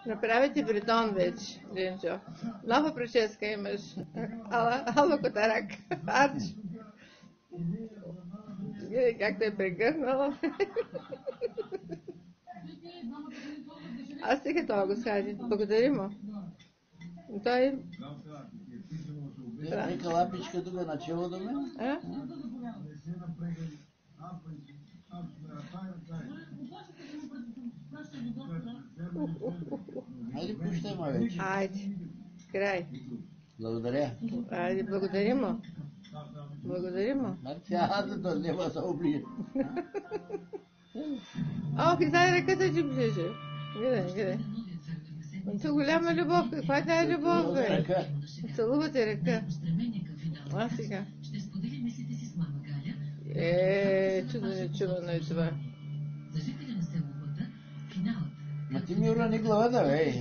Направи ти бретон вече, Ленчо. Нова прическа имаш. Ала Котарак. Арч. Гледай как те е прегърнала. Аз сега това го схвати. Благодари му. Той... Нека лапичка тук начало до мен. Хайде, пущай ма вече. Айде. Край. Благодаря. Айде, благодари му. Благодари му. Цялата то няма да оближа. Ох, и дай ръката ти ближе. Гледай. Това голяма любов. Каква е тая любов, бе? Целувате ръка. А сега. Чудно е това. Ма ти ми урани главата, бе.